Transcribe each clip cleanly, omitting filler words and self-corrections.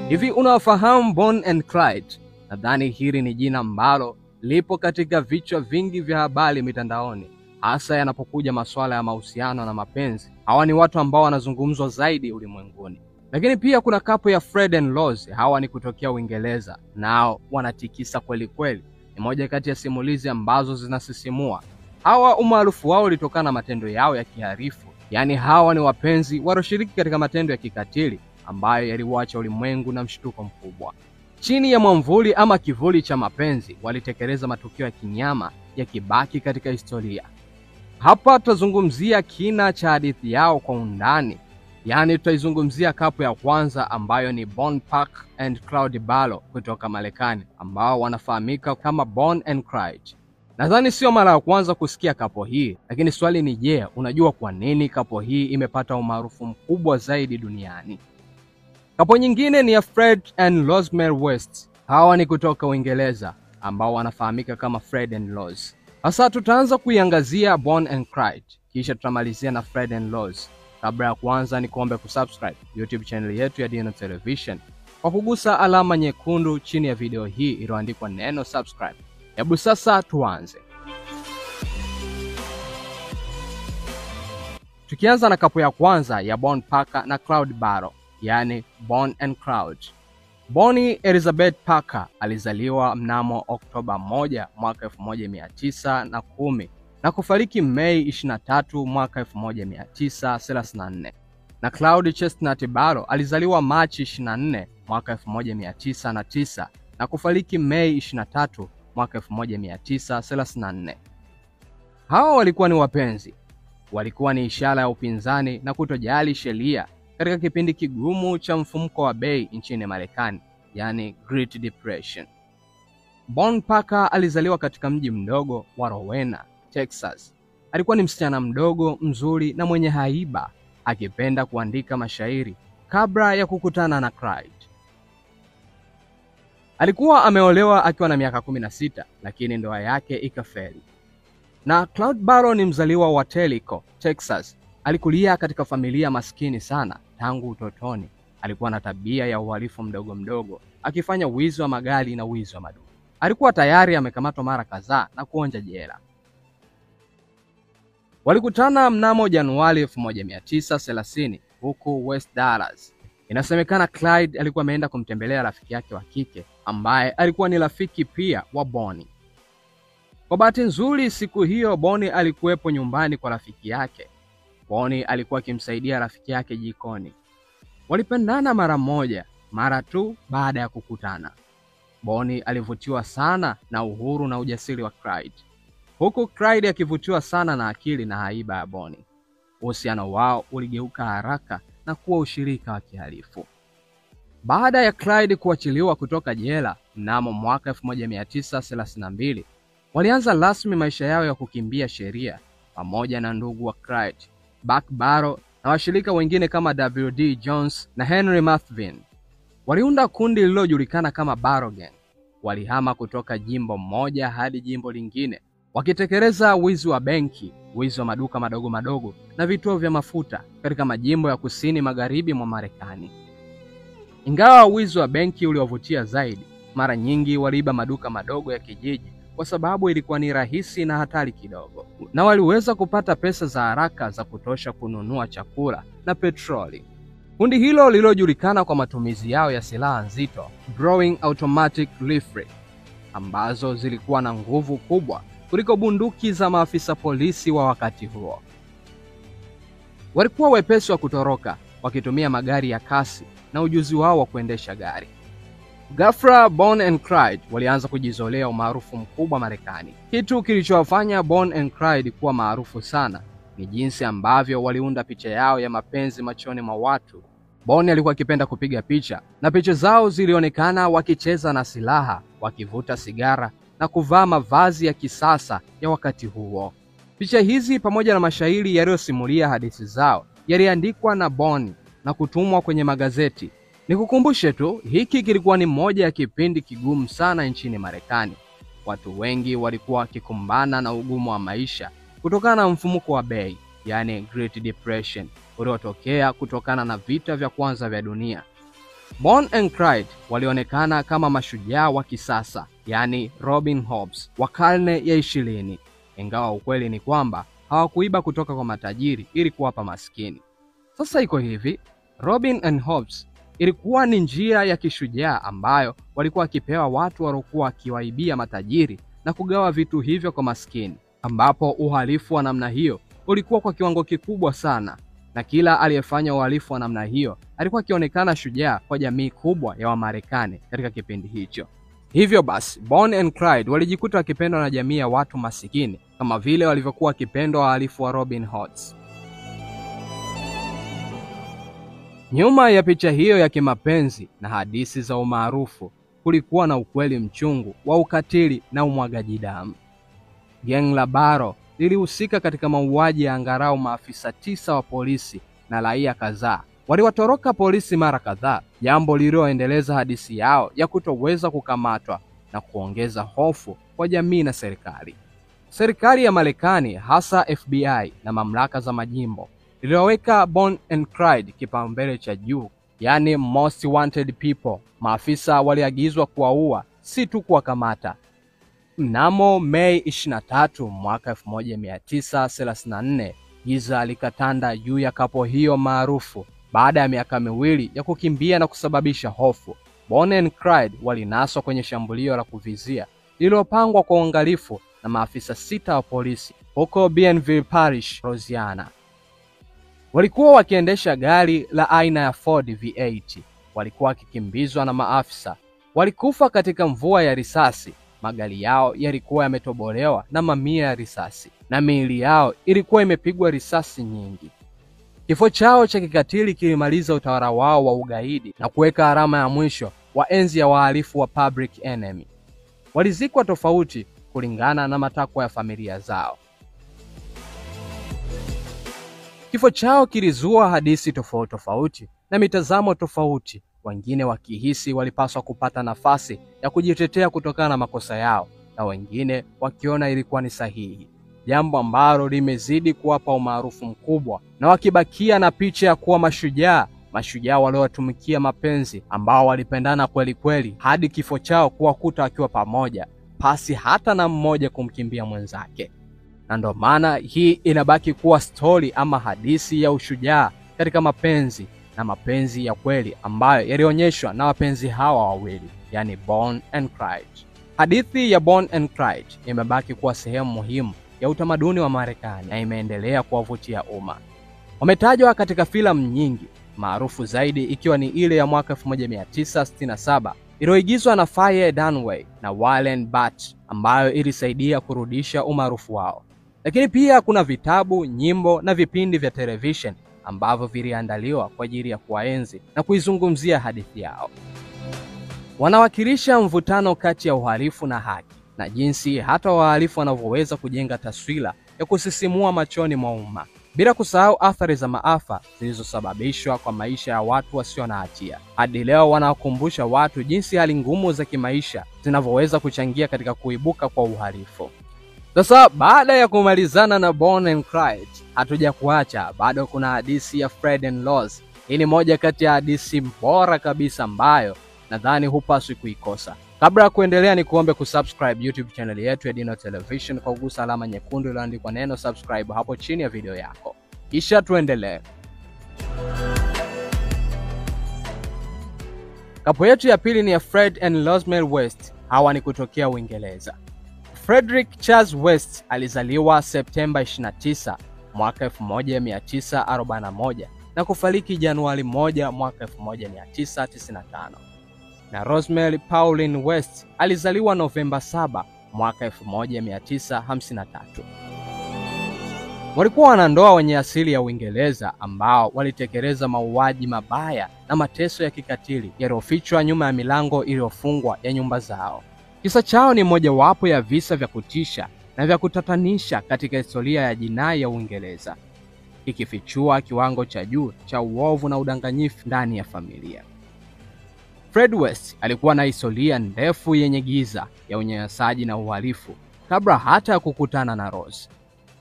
Hivi unawafahamu Bonnie and Clyde? Nadhani hili ni jina ambalo lipo katika vichwa vingi vya habari mitandaoni, hasa yanapokuja masuala ya mahusiano na mapenzi. Hawa ni watu ambao wanazungumzwa zaidi ulimwenguni. Lakini pia kuna kapo ya Fred and Rose. Hawa ni kutokea Uingereza, nao wanatikisa kweli kweli. Ni moja kati ya simulizi ambazo zinasisimua. Hawa umaarufu wao ulitokana na matendo yao ya kiharifu. Yaani hawa ni wapenzi walioshiriki katika matendo ya kikatili ambayo yaliwacha ulimwengu na mshtuko mkubwa. Chini ya mwamvuli ama kivuli cha mapenzi, walitekeleza matukio ya kinyama yakibaki katika historia. Hapa tutazungumzia kina cha hadithi yao kwa undani. Yaani tutaizungumzia kapu ya kwanza ambayo ni Bonnie Parker and Clyde Barrow kutoka Marekani, ambao wanafahamika kama Bonnie and Clyde. Nadhani sio mara ya kwanza kusikia kapo hii, lakini swali ni je, unajua kwa nini kapo hii imepata umaarufu mkubwa zaidi duniani? Kapo nyingine ni ya Fred and Rosemary West. Hawa ni kutoka Uingereza ambao wanafahamika kama Fred and Rose. Sasa tutaanza kuiangazia Bonnie and Clyde, kisha tutamalizia na Fred and Rose. Kabla ya kuanza ni kuombe kusubscribe YouTube channel yetu ya Dino Television kwa kugusa alama nyekundu chini ya video hii iliyoandikwa neno subscribe. Hebu sasa tuanze. Tukianza na kapo ya kwanza ya Bonnie Parker na Clyde Barrow, yani Bonnie and Clyde. Bonnie Elizabeth Parker alizaliwa mnamo Oktoba 1 mwaka 1910 na kufariki Mei 23 mwaka 1934. Na Clyde Chestnut Barrow alizaliwa Machi 24 mwaka 1909 na kufariki Mei 23 mwaka 1934. Hawa walikuwa ni wapenzi. Walikuwa ni ishara ya upinzani na kutojali sheria katika kipindi kigumu cha mfumuko wa bei nchini Marekani, yani Great Depression. Bonnie Parker alizaliwa katika mji mdogo wa Rowena, Texas. Alikuwa ni msichana mdogo, mzuri na mwenye haiba, akipenda kuandika mashairi kabla ya kukutana na Clyde. Alikuwa ameolewa akiwa na miaka 16, lakini ndoa yake ikafeli. Na Clyde Barrow ni mzaliwa wa Tellico, Texas. Alikulia katika familia maskini sana. Tangu utotoni alikuwa na tabia ya uhalifu mdogo mdogo, akifanya wizi wa magari na wizi wa maduka. Alikuwa tayari amekamatwa mara kadhaa na kuonja jela. Walikutana mnamo Januari 1930 huku West Dallas. Inasemekana Clyde alikuwa ameenda kumtembelea rafiki yake wa kike ambaye alikuwa ni rafiki pia wa Bonnie. Kwa bahati nzuri siku hiyo Bonnie alikuwepo nyumbani kwa rafiki yake. Bonnie alikuwa akimsaidia rafiki yake jikoni. Walipendana mara tu baada ya kukutana. Bonnie alivutiwa sana na uhuru na ujasiri wa Clyde, huku Clyde akivutiwa sana na akili na haiba ya Bonnie. Uhusiano wao uligeuka haraka na kuwa ushirika wa kihalifu. Baada ya Clyde kuachiliwa kutoka jela mnamo mwaka 1932, walianza rasmi maisha yao ya kukimbia sheria pamoja na ndugu wa Clyde, Buck Barrow, na washirika wengine kama W.D. Jones na Henry Mathvin. Waliunda kundi lililojulikana kama Barrow Gang. Walihama kutoka jimbo moja hadi jimbo lingine, wakitekeleza wizi wa benki, wizi wa maduka madogo madogo na vituo vya mafuta katika majimbo ya kusini magharibi mwa Marekani. Ingawa wizi wa benki uliovutia zaidi, mara nyingi waliiba maduka madogo ya kijiji kwa sababu ilikuwa ni rahisi na hatari kidogo, na waliweza kupata pesa za haraka za kutosha kununua chakula na petroli. Kundi hilo lililojulikana kwa matumizi yao ya silaha nzito, Browning Automatic Rifle, ambazo zilikuwa na nguvu kubwa kuliko bunduki za maafisa polisi wa wakati huo. Walikuwa wepesi wa kutoroka, wakitumia magari ya kasi na ujuzi wao wa kuendesha gari. Ghafla Bonnie and Clyde walianza kujizolea umaarufu mkubwa Marekani. Kitu kilichowafanya Bonnie and Clyde kuwa maarufu sana ni jinsi ambavyo waliunda picha yao ya mapenzi machoni mwa watu. Bonnie alikuwa akipenda kupiga picha, na picha zao zilionekana wakicheza na silaha, wakivuta sigara na kuvaa mavazi ya kisasa ya wakati huo. Picha hizi pamoja na mashairi yaliyosimulia hadithi zao yaliandikwa na Bonnie na kutumwa kwenye magazeti. Nikukumbushe tu, hiki kilikuwa ni moja ya kipindi kigumu sana nchini Marekani. Watu wengi walikuwa wakikumbana na ugumu wa maisha kutokana na mfumuko wa bei, yani Great Depression, uliotokea kutokana na vita vya kwanza vya dunia. Bonnie and Clyde walionekana kama mashujaa wa kisasa, yani Robin Hoods wa karne ya 20, ingawa ukweli ni kwamba hawakuiba kutoka kwa matajiri ili kuwapa maskini. Sasa iko hivi, Robin and Hoods ilikuwa ni njia ya kishujaa ambayo walikuwa wakipewa watu waliokuwa wakiwaibia matajiri na kugawa vitu hivyo kwa maskini, ambapo uhalifu wa namna hiyo ulikuwa kwa kiwango kikubwa sana, na kila aliyefanya uhalifu wa namna hiyo alikuwa akionekana shujaa kwa jamii kubwa ya Wamarekani katika kipindi hicho. Hivyo basi, Bonnie and Clyde walijikuta wakipendwa na jamii ya watu masikini kama vile walivyokuwa wakipendwa wahalifu wa Robin Hoods. Nyuma ya picha hiyo ya kimapenzi na hadithi za umaarufu kulikuwa na ukweli mchungu wa ukatili na umwagaji damu. Geng la Barrow lilihusika katika mauaji ya angalau maafisa 9 wa polisi na raia kadhaa. Waliwatoroka polisi mara kadhaa, jambo lililoendeleza hadithi yao ya kutoweza kukamatwa na kuongeza hofu kwa jamii na serikali. Serikali ya Marekani, hasa FBI na mamlaka za majimbo, liliweka Bonnie and Clyde kipaumbele cha juu, yani most wanted people. Maafisa waliagizwa kuwaua, si tu kuwakamata. Mnamo Mei 23 mwaka 1934, giza likatanda juu ya kapo hiyo maarufu. Baada ya miaka miwili ya kukimbia na kusababisha hofu, Bonnie and Clyde walinaswa kwenye shambulio la kuvizia lililopangwa kwa uangalifu na maafisa 6 wa polisi huko Bienville Parish, Louisiana. Walikuwa wakiendesha gari la aina ya Ford V8. Walikuwa wakikimbizwa na maafisa. Walikufa katika mvua ya risasi. Magari yao yalikuwa yametobolewa na mamia ya risasi, na miili yao ilikuwa imepigwa risasi nyingi. Kifo chao cha kikatili kilimaliza utawala wao wa ugaidi na kuweka alama ya mwisho wa enzi ya wahalifu wa Public Enemy. Walizikwa tofauti kulingana na matakwa ya familia zao. Kifo chao kilizua hadithi tofauti na mitazamo tofauti, wengine wakihisi walipaswa kupata nafasi ya kujitetea kutokana na makosa yao, na wengine wakiona ilikuwa ni sahihi, jambo ambalo limezidi kuwapa umaarufu mkubwa, na wakibakia na picha ya kuwa mashujaa waliowatumikia mapenzi, ambao walipendana kweli kweli hadi kifo chao kuwakuta wakiwa pamoja, pasi hata na mmoja kumkimbia mwenzake. Na ndo maana hii inabaki kuwa story ama hadithi ya ushujaa katika mapenzi, na mapenzi ya kweli ambayo yalionyeshwa na wapenzi hawa wawili, yani Bonnie and Clyde. Hadithi ya Bonnie and Clyde imebaki kuwa sehemu muhimu ya utamaduni wa Marekani na imeendelea kuwavutia umma. Wametajwa katika filamu nyingi, maarufu zaidi ikiwa ni ile ya mwaka 1967 iliyoigizwa na Faye Dunaway na Warren Beatty, ambayo ilisaidia kurudisha umaarufu wao. Lakini pia kuna vitabu, nyimbo na vipindi vya television ambavyo viliandaliwa kwa ajili ya kuwaenzi na kuizungumzia hadithi yao. Wanawakilisha mvutano kati ya uhalifu na haki, na jinsi hata wahalifu wanavyoweza kujenga taswira ya kusisimua machoni mwa umma, bila kusahau athari za maafa zilizosababishwa kwa maisha ya watu wasio na hatia. Hadi leo wanawakumbusha watu jinsi hali ngumu za kimaisha zinavyoweza kuchangia katika kuibuka kwa uhalifu. Sasa baada ya kumalizana na Bonnie and Clyde, hatuja kuacha, bado kuna hadithi ya Fred and Rose. Hii ni moja kati ya hadithi bora kabisa ambayo nadhani hupaswi kuikosa. Kabla ya kuendelea, ni kuombe kusubscribe YouTube channel yetu ya Dino Television kwa kugusa alama nyekundu iliyoandikwa neno subscribe hapo chini ya video yako. Kisha tuendelee. Kapo yetu ya pili ni ya Fred and Rosemary West. Hawa ni kutokea Uingereza. Frederick Charles West alizaliwa Septemba 29 mwaka 1941 na kufariki Januari 1 mwaka 1995. Na Rosemary Pauline West alizaliwa Novemba 7 mwaka 1953. Walikuwa wanandoa wenye asili ya Uingereza ambao walitekeleza mauaji mabaya na mateso ya kikatili yaliyofichwa nyuma ya milango iliyofungwa ya nyumba zao. Kisa chao ni mojawapo ya visa vya kutisha na vya kutatanisha katika historia ya jinai ya Uingereza, ikifichua kiwango cha juu cha uovu na udanganyifu ndani ya familia. Fred West alikuwa na historia ndefu yenye giza ya unyanyasaji na uhalifu kabla hata ya kukutana na Rose.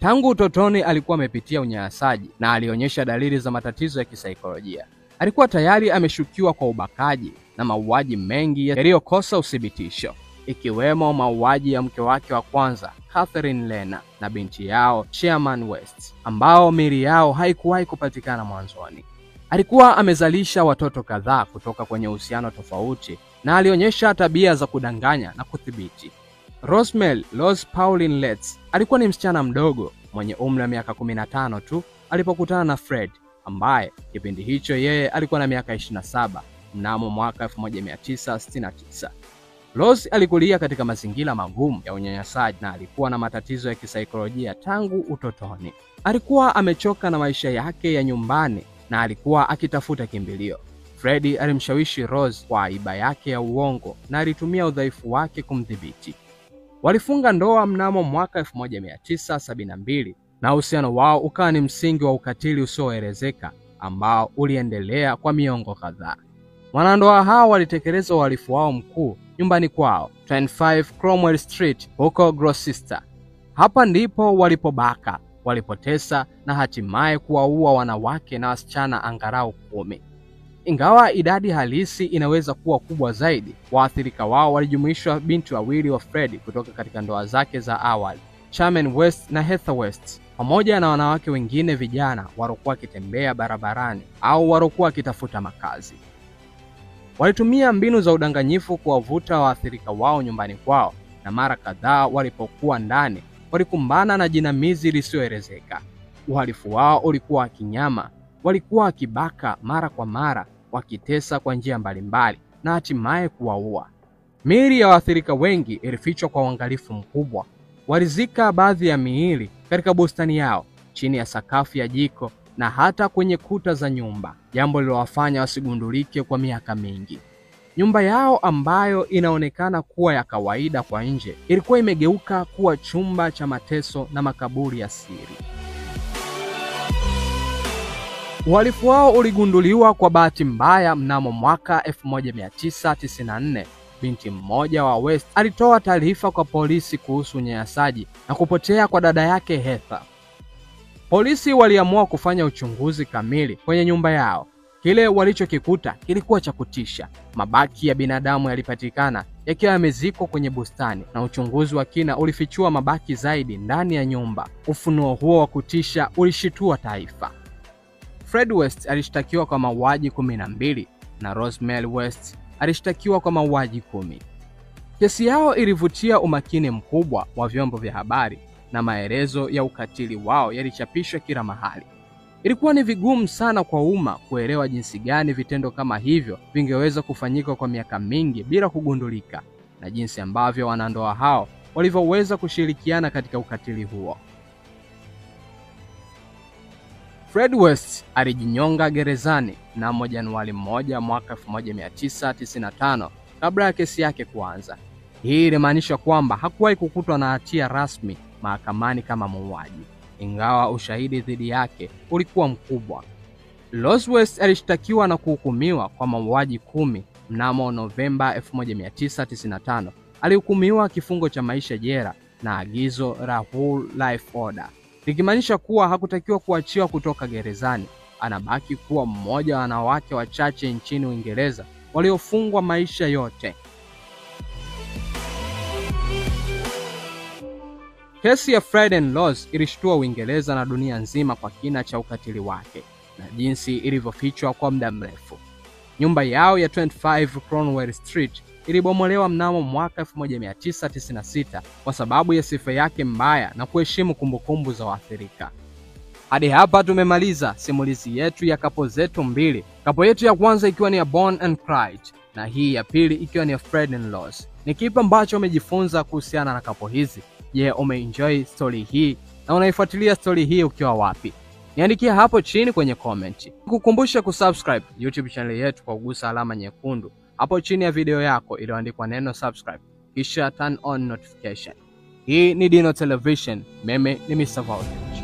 Tangu utotoni alikuwa amepitia unyanyasaji na alionyesha dalili za matatizo ya kisaikolojia. Alikuwa tayari ameshukiwa kwa ubakaji na mauaji mengi yaliyokosa uthibitisho, ikiwemo mauaji ya mke wake wa kwanza Catherine Lena na binti yao Sherman West, ambao miili yao haikuwahi kupatikana mwanzoni. Alikuwa amezalisha watoto kadhaa kutoka kwenye uhusiano tofauti na alionyesha tabia za kudanganya na kudhibiti. Rosemary Rose Pauline Letts alikuwa ni msichana mdogo mwenye umri wa miaka 15 tu alipokutana na Fred, ambaye kipindi hicho yeye alikuwa na miaka 27 mnamo mwaka 1969. Rose alikulia katika mazingira magumu ya unyanyasaji na alikuwa na matatizo ya kisaikolojia tangu utotoni. Alikuwa amechoka na maisha yake ya nyumbani na alikuwa akitafuta kimbilio. Fred alimshawishi Rose kwa aiba yake ya uongo na alitumia udhaifu wake kumdhibiti. Walifunga ndoa mnamo mwaka 1972 na uhusiano wao ukawa ni msingi wa ukatili usioelezeka ambao uliendelea kwa miongo kadhaa. Wanandoa hao walitekeleza uhalifu wao mkuu nyumbani kwao, 25 Cromwell Street huko Gloucester. Hapa ndipo walipobaka, walipotesa na hatimaye kuwaua wanawake na wasichana angalau 10. Ingawa idadi halisi inaweza kuwa kubwa zaidi, waathirika wao walijumuishwa binti wawili wa Fred kutoka katika ndoa zake za awali, Sherman West na Heather West, pamoja na wanawake wengine vijana waliokuwa wakitembea barabarani au waliokuwa wakitafuta makazi. Walitumia mbinu za udanganyifu kuwavuta waathirika wao nyumbani kwao, na mara kadhaa walipokuwa ndani walikumbana na jinamizi lisioelezeka. Uhalifu wao ulikuwa wa kinyama, walikuwa wakibaka mara kwa mara, wakitesa kwa njia mbalimbali na hatimaye kuwaua. Miili ya waathirika wengi ilifichwa kwa uangalifu mkubwa. Walizika baadhi ya miili katika bustani yao, chini ya sakafu ya jiko na hata kwenye kuta za nyumba, jambo lililowafanya wasigundulike kwa miaka mingi. Nyumba yao ambayo inaonekana kuwa ya kawaida kwa nje ilikuwa imegeuka kuwa chumba cha mateso na makaburi ya siri. Uhalifu wao uligunduliwa kwa bahati mbaya mnamo mwaka 1994. Binti mmoja wa West alitoa taarifa kwa polisi kuhusu unyanyasaji na kupotea kwa dada yake Heather. Polisi waliamua kufanya uchunguzi kamili kwenye nyumba yao. Kile walichokikuta kilikuwa cha kutisha. Mabaki ya binadamu yalipatikana yakiwa yamezikwa kwenye bustani, na uchunguzi wa kina ulifichua mabaki zaidi ndani ya nyumba. Ufunuo huo wa kutisha ulishitua taifa. Fred West alishtakiwa kwa mauaji 12 na Rosemary West alishtakiwa kwa mauaji 10. Kesi yao ilivutia umakini mkubwa wa vyombo vya habari na maelezo ya ukatili wao yalichapishwa kila mahali. Ilikuwa ni vigumu sana kwa umma kuelewa jinsi gani vitendo kama hivyo vingeweza kufanyika kwa miaka mingi bila kugundulika, na jinsi ambavyo wanandoa hao walivyoweza kushirikiana katika ukatili huo. Fred West alijinyonga gerezani mnamo Januari 1 mwaka 1995 kabla ya kesi yake kuanza. Hii ilimaanisha kwamba hakuwahi kukutwa na hatia rasmi mahakamani kama muuaji, ingawa ushahidi dhidi yake ulikuwa mkubwa. Rose West alishtakiwa na kuhukumiwa kwa mauaji 10 mnamo Novemba 1995. Alihukumiwa kifungo cha maisha jela na agizo la whole life order, likimaanisha kuwa hakutakiwa kuachiwa kutoka gerezani. Anabaki kuwa mmoja wa wanawake wachache nchini Uingereza waliofungwa maisha yote. Kesi ya Fred and Rose ilishtua Uingereza na dunia nzima kwa kina cha ukatili wake na jinsi ilivyofichwa kwa muda mrefu. Nyumba yao ya 25 Cromwell Street ilibomolewa mnamo mwaka 1996 kwa sababu ya sifa yake mbaya na kuheshimu kumbukumbu za waathirika. Hadi hapa tumemaliza simulizi yetu ya kapo zetu mbili. Kapo yetu ya kwanza ikiwa ni ya Bonnie and Clyde na hii ya pili ikiwa ni ya Fred and Rose. Ni kipi ambacho umejifunza kuhusiana na kapo hizi? Je, umeenjoy story hii na unaifuatilia story hii ukiwa wapi? Niandikia hapo chini kwenye comment. Kukumbusha kusubscribe YouTube channel yetu kwa kugusa alama nyekundu hapo chini ya video yako iliyoandikwa neno subscribe, kisha turn on notification. Hii ni Dino Television. Mimi ni Mr. Voltage.